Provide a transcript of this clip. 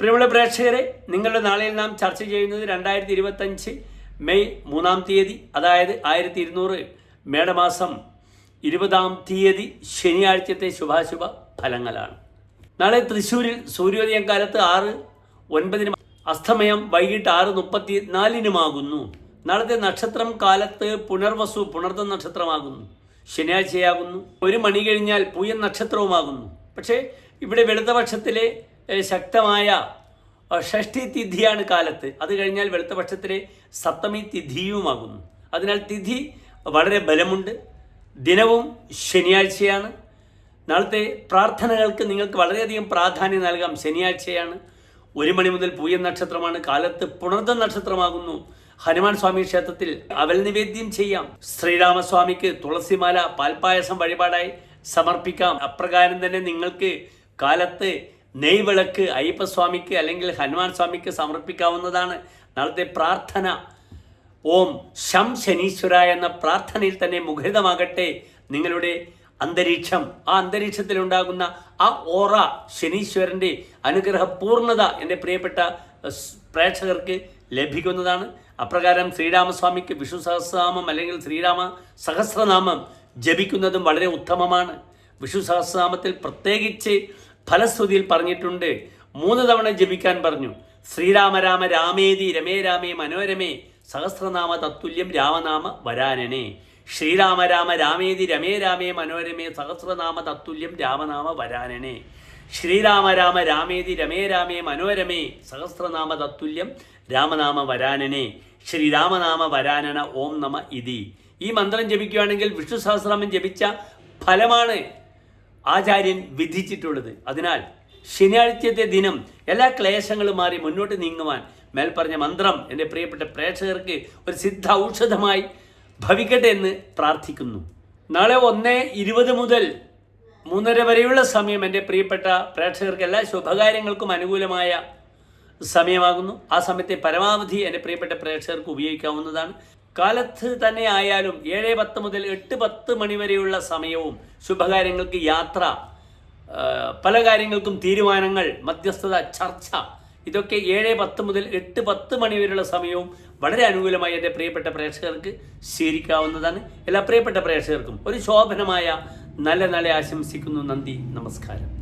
പ്രിയമുള്ള പ്രേക്ഷകരെ, നിങ്ങളുടെ നാളെയിൽ നാം ചർച്ച ചെയ്യുന്നത് 2025 മെയ് 3-ാം തീയതി, അതായത് 1200 മേടമാസം 20-ാം തീയതി ശനിയാഴ്ചത്തെ ശുഭാശുഭ ഫലങ്ങളാണ്. നാളെ തൃശ്ശൂരിൽ സൂര്യോദയം കാലത്ത് 6:09 അസ്തമയം വൈകിട്ട് 6:34 നാളത്തെ നക്ഷത്രം കാലത്ത് പുനർവസു പുണർദ നക്ഷത്രമാകുന്നു, ശനിയാഴ്ചയാകുന്നു. 1 മണി കഴിഞ്ഞാൽ പൂയൻ നക്ഷത്രവുമാകുന്നു. പക്ഷേ ഇവിടെ വെളുത്തപക്ഷത്തിലെ ശക്തമായ ഷഷ്ഠി തിഥിയാണ് കാലത്ത്. അത് കഴിഞ്ഞാൽ വെളുത്തപക്ഷത്തിലെ സപ്തമി തിഥിയുമാകുന്നു. അതിനാൽ തിഥി വളരെ ബലമുണ്ട്. ദിനവും ശനിയാഴ്ചയാണ്. നാളത്തെ പ്രാർത്ഥനകൾക്ക് നിങ്ങൾക്ക് വളരെയധികം പ്രാധാന്യം നൽകാം. ശനിയാഴ്ചയാണ്. 1 മണി മുതൽ പൂയൻ നക്ഷത്രമാണ്. കാലത്ത് പുണർദ നക്ഷത്രമാകുന്നു. ഹനുമാൻ സ്വാമി ക്ഷേത്രത്തിൽ അവൽ നിവേദ്യം ചെയ്യാം. ശ്രീരാമസ്വാമിക്ക് തുളസിമാല പാൽപ്പായസം വഴിപാടായി സമർപ്പിക്കാം. അപ്രകാരം തന്നെ നിങ്ങൾക്ക് കാലത്ത് നെയ്വിളക്ക് അയ്യപ്പസ്വാമിക്ക് അല്ലെങ്കിൽ ഹനുമാൻ സ്വാമിക്ക് സമർപ്പിക്കാവുന്നതാണ്. നാളത്തെ പ്രാർത്ഥന ഓം ശം ശനീശ്വരായ എന്ന പ്രാർത്ഥനയിൽ തന്നെ മുഖരിതമാകട്ടെ നിങ്ങളുടെ അന്തരീക്ഷം. ആ അന്തരീക്ഷത്തിലുണ്ടാകുന്ന ആ ഓറ ശനീശ്വരൻ്റെ അനുഗ്രഹ പൂർണ്ണത എൻ്റെ പ്രിയപ്പെട്ട പ്രേക്ഷകർക്ക് ലഭിക്കുന്നതാണ്. അപ്രകാരം ശ്രീരാമസ്വാമിക്ക് വിഷ്ണു സഹസ്രനാമം അല്ലെങ്കിൽ ശ്രീരാമ സഹസ്രനാമം ജപിക്കുന്നതും വളരെ ഉത്തമമാണ്. വിഷ്ണു സഹസ്രനാമത്തിൽ പ്രത്യേകിച്ച് ഫലശ്രുതിയിൽ പറഞ്ഞിട്ടുണ്ട്. 3 തവണ ജപിക്കാൻ പറഞ്ഞു. ശ്രീരാമ രാമ രാമേതി രമേ രാമേ മനോരമേ സഹസ്രനാമ തത്തുല്യം രാമനാമ വരാനനെ. ശ്രീരാമ രാമ രാമേതി രമേ രാമേ മനോരമേ സഹസ്രനാമ തത്തുല്യം രാമനാമ വരാനനെ. ശ്രീരാമ രാമ രാമേതി രമേ രാമേ മനോരമേ സഹസ്രനാമ തത്തുല്യം രാമനാമ വരാനനെ. ശ്രീരാമനാമ വരാനന ഓം നമ ഇതി. ഈ മന്ത്രം ജപിക്കുകയാണെങ്കിൽ വിഷ്ണു സഹസ്രനാമം ജപിച്ച ഫലമാണ് ആചാര്യൻ വിധിച്ചിട്ടുള്ളത്. അതിനാൽ ശനിയാഴ്ചത്തെ ദിനം എല്ലാ ക്ലേശങ്ങളും മാറി മുന്നോട്ട് നീങ്ങുവാൻ മേൽപ്പറഞ്ഞ മന്ത്രം എൻ്റെ പ്രിയപ്പെട്ട പ്രേക്ഷകർക്ക് ഒരു സിദ്ധ ഔഷധമായി ഭവിക്കട്ടെ എന്ന് പ്രാർത്ഥിക്കുന്നു. നാളെ 1:20 മുതൽ 3:30 വരെയുള്ള സമയം എൻ്റെ പ്രിയപ്പെട്ട പ്രേക്ഷകർക്ക് എല്ലാ ശുഭകാര്യങ്ങൾക്കും അനുകൂലമായ സമയമാകുന്നു. ആ സമയത്തെ പരമാവധി എൻ്റെ പ്രിയപ്പെട്ട പ്രേക്ഷകർക്ക് ഉപയോഗിക്കാവുന്നതാണ്. കാലത്ത് തന്നെ ആയാലും 7:10 മുതൽ 8:10 മണി വരെയുള്ള സമയവും ശുഭകാര്യങ്ങൾക്ക്, യാത്ര, പല കാര്യങ്ങൾക്കും തീരുമാനങ്ങൾ, മധ്യസ്ഥത, ചർച്ച, ഇതൊക്കെ 7:10 മുതൽ 8:10 മണി വരെയുള്ള സമയവും വളരെ അനുകൂലമായി എൻ്റെ പ്രിയപ്പെട്ട പ്രേക്ഷകർക്ക് സ്വീകരിക്കാവുന്നതാണ്. എല്ലാ പ്രിയപ്പെട്ട പ്രേക്ഷകർക്കും ഒരു ശോഭനമായ നല്ല ആശംസിക്കുന്നു. നന്ദി, നമസ്കാരം.